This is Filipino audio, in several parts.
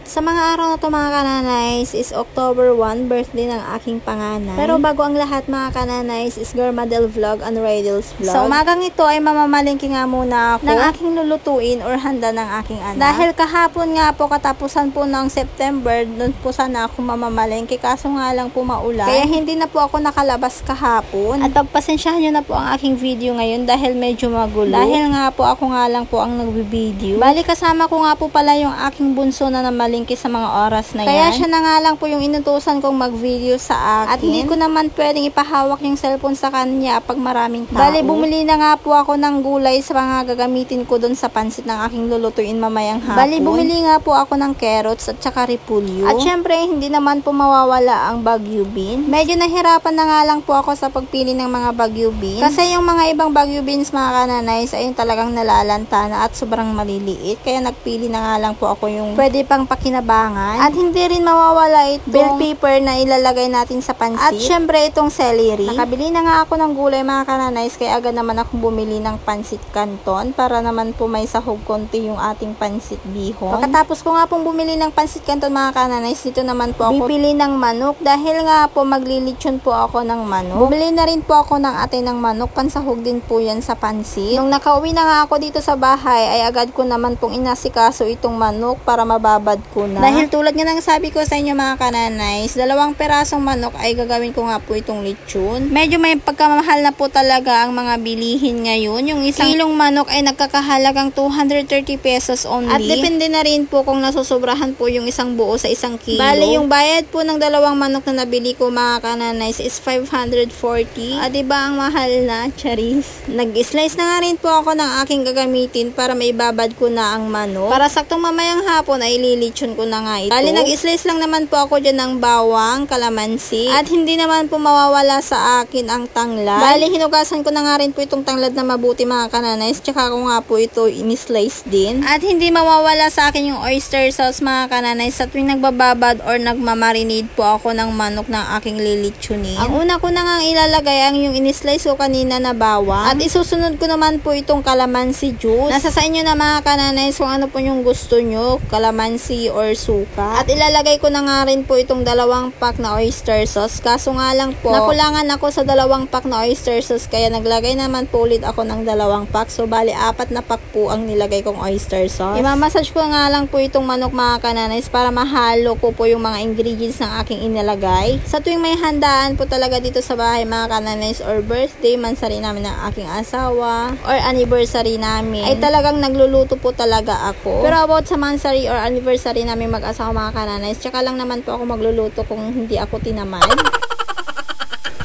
Sa mga araw na to mga kananays is October 1, birthday ng aking panganay. Pero bago ang lahat mga kananays is Garmadel Vlog and Rydell's Vlog. Sa umagang ito ay mamamalingki nga muna ako ng aking lulutuin or handa ng aking anak. Dahil kahapon nga po katapusan po ng September, doon po sana ako mamamalingki kaso nga lang po maulan. Kaya hindi na po ako nakalabas kahapon. At pagpasensyahan nyo na po ang aking video ngayon dahil medyo magulo. Dahil nga po ako nga lang po ang nagbibideo. Bali kasama ko nga po pala yung aking bunso na namalingki sa mga oras na yan. Kaya siya na nga lang po yung inutusan kong mag-video sa akin. At hindi ko naman pwedeng ipahawak yung cellphone sa kanya pag maraming tao. Bali, bumili na nga po ako ng gulay sa mga gagamitin ko doon sa pansit ng aking lulutuin mamayang hapon. Bali, bumili nga po ako ng carrots at saka repolyo. At syempre, hindi naman po mawawala ang Baguio bean. Medyo nahirapan na nga lang po ako sa pagpili ng mga Baguio beans. Kasi yung mga ibang Baguio beans mga kananays ay talagang nalalanta na at sobrang maliliit. Kaya nagpili na nga lang po ako yung pwede pang kinabangan. At hindi rin mawawala itong bell pepper na ilalagay natin sa pansit. At syempre itong celery. Nakabili na nga ako ng gulay mga kananays kaya agad naman akong bumili ng pansit canton para naman po may sahog konti yung ating pansit bihon. Pagkatapos ko nga pong bumili ng pansit canton mga kananays, dito naman po ako bibili ng manok dahil nga po maglilitsyon po ako ng manok. Bumili na rin po ako ng atay ng manok, pansahog din po yan sa pansit. Nung nakauwi na nga ako dito sa bahay ay agad ko naman pong inasikaso itong manok para mababad ko na. Dahil tulad nga ng sabi ko sa inyo mga kananays, 2 perasong manok ay gagawin ko nga po itong lechon. Medyo may pagkamahal na po talaga ang mga bilihin ngayon. Yung isang kilong manok ay nagkakahalagang 230 pesos only. At depende na rin po kung nasusobrahan po yung isang buo sa isang kilo. Bale, yung bayad po ng 2 manok na nabili ko mga kananays is 540. Diba ang mahal na? Charis. Nag-slice na nga rin po ako ng aking gagamitin para maibabad ko na ang manok. Para saktong mamayang hapon ay lilitsyon ko na nga ito. Bali, nag-slice lang naman po ako dyan ng bawang, kalamansi. At hindi naman po mawawala sa akin ang tanglad. Bali, hinugasan ko na nga rin po itong tanglad na mabuti mga kananays. Tsaka ko nga po ito in-slice din. At hindi mawawala sa akin yung oyster sauce mga kananays sa tuwing nagbababad or nagmamarinade po ako ng manok ng aking lilitsunin. Ang una ko na nga ilalagay ang yung in-slice ko kanina na bawang. At isusunod ko naman po itong kalamansi juice. Nasa sa inyo na mga kananays kung ano po yung gusto nyo, kalamansi or suka. At ilalagay ko na nga rin po itong 2 pack na oyster sauce. Kaso nga lang po, nakulangan ako sa 2 pack na oyster sauce kaya naglagay naman po ulit ako ng 2 pack. So bali 4 na pack po ang nilagay kong oyster sauce. Imamassage ko nga lang po itong manok mga kananays para mahalo ko po yung mga ingredients ng aking inilagay. Sa tuwing may handaan po talaga dito sa bahay mga kananays or birthday, mansari namin ng aking asawa or anniversary namin, ay talagang nagluluto po talaga ako. Pero about sa mansari or anniversary namin mag-asawa mga kananays, tsaka lang naman po ako magluluto kung hindi ako tinamad.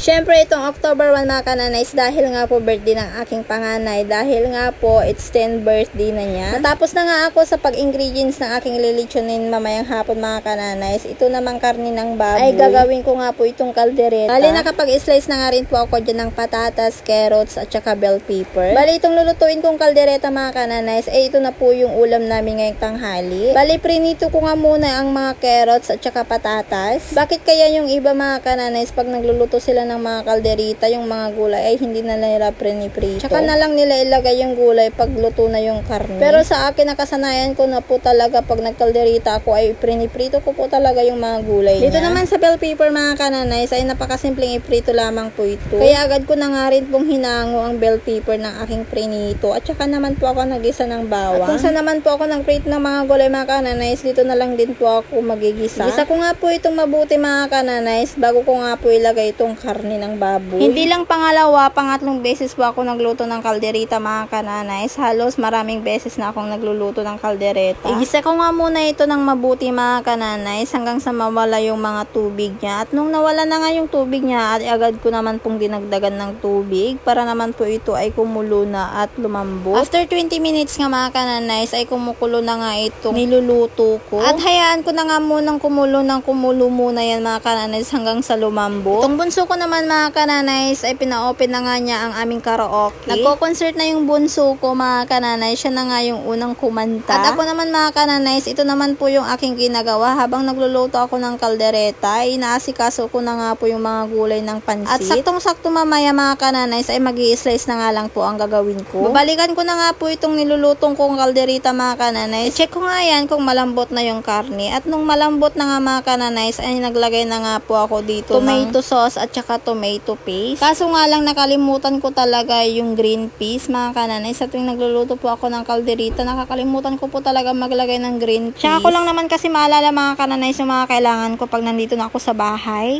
Syempre, itong October 1 mga kananays, dahil nga po birthday ng aking panganay, dahil nga po it's 10th birthday na niya. Natapos na nga ako sa pag-ingredients ng aking lilitsunin mamayang hapon mga kananays. Ito namang karne ng baboy ay gagawin ko nga po itong kaldereta. Bali, nakapag-slice na nga rin po ako dyan ng patatas, carrots, at saka bell pepper. Bali, itong lulutuin kong kaldereta mga kananays, ito na po yung ulam namin ngayong tanghali. Bali, prinito ko nga muna ang mga carrots at saka patatas. Bakit kaya yung iba mga kananays pag nagluluto sila ng mga kalderita, yung mga gulay ay hindi na nila priniprito. Tsaka na lang nila ilagay yung gulay pag luto na yung karne. Pero sa akin, nakasanayan ko na po talaga pag nagkalderita ako ay priniprito ko po talaga yung mga gulay niya. Dito naman sa bell pepper mga kananays ay napakasimpleng iprito lamang po ito. Kaya agad ko na nga rin pong hinango ang bell pepper ng aking prinito. At saka naman po ako nagisa ng bawang. At kung saan naman po ako nagprito ng mga gulay mga kananays, dito na lang din po ako magigisa. Gisa ko nga po itong mabuti mga kananays bago ko nga po ilagay itong karne ng baboy. Hindi lang pangalawa, pangatlong beses po ako nagluto ng kaldereta mga kananays. Halos maraming beses na akong nagluluto ng kaldereta. Igisa ko nga muna ito ng mabuti mga kananays hanggang sa mawala yung mga tubig niya. At nung nawala na nga yung tubig niya, at agad ko naman pong dinagdagan ng tubig para naman po ito ay kumulo na at lumambot. After 20 minutes nga mga kananays ay kumukulo na nga itong niluluto ko. At hayaan ko na nga munang kumulo muna yan mga kananays hanggang sa lumambot. Itong bunso ko naman naman mga kananays ay pina-open na nga niya ang aming karaoke. Nagko-concert na yung bunso ko mga kananays. Siya na nga yung unang kumanta. At ako naman mga kananays, ito naman po yung aking ginagawa. Habang nagluluto ako ng kaldereta, inaasikaso ko na nga po yung mga gulay ng pansit. At saktong-sakto mamaya mga kananays ay magi-slice na nga lang po ang gagawin ko. Babalikan ko na nga po itong nilulutong kong kaldereta mga kananays. I-check ko nga yan kung malambot na yung karne. At nung malambot na nga mga kananays ay naglagay na nga po ako dito tomato sauce at saka tomato paste. Kaso nga lang nakalimutan ko talaga yung green peas mga kananays. Sa tuwing nagluluto po ako ng kaldereta, nakakalimutan ko po talaga maglagay ng green peas. Tsaka ko lang naman kasi maalala mga kananays yung mga kailangan ko pag nandito na ako sa bahay.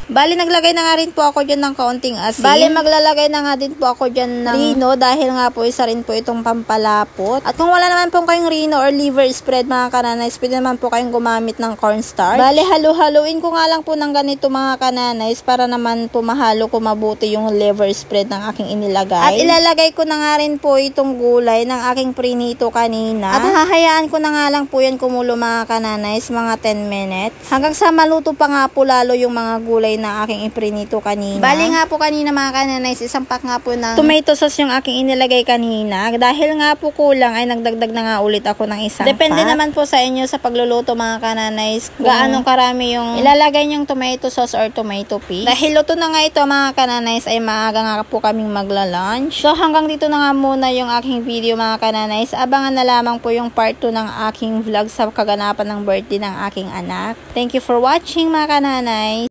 Bali, naglagay na nga rin po ako dyan ng kaunting asin. Bali, maglalagay na nga din po ako dyan ng rino dahil nga po isa rin po itong pampalapot. At kung wala naman po kayong rino or liver spread mga kananays, pwede naman po kayong gumamit ng cornstarch. Bali, halu-haluin ko nga lang po ng ganito mga kananays para naman po mahalo ko mabuti yung liver spread ng aking inilagay. At ilalagay ko na nga rin po itong gulay ng aking prinito kanina. At hahayaan ko na nga lang po yan kumulo mga kananays, mga 10 minutes. Hanggang sa maluto pa nga po lalo yung mga gulay na aking iprinito kanina. Bali nga po kanina mga kananays, isang pack nga po ng tomato sauce yung aking inilagay kanina. Dahil nga po kulang ay nagdagdag na nga ulit ako ng isang Depende pack. Naman po sa inyo sa pagluluto mga kananays kung gaano karami yung ilalagay nyong tomato sauce or tomato paste. Dahil luto na nga ito mga kananays ay maaga nga po kaming magla-lunch. So hanggang dito na nga muna yung aking video mga kananays. Abangan na lamang po yung part 2 ng aking vlog sa kaganapan ng birthday ng aking anak. Thank you for watching mga kananays.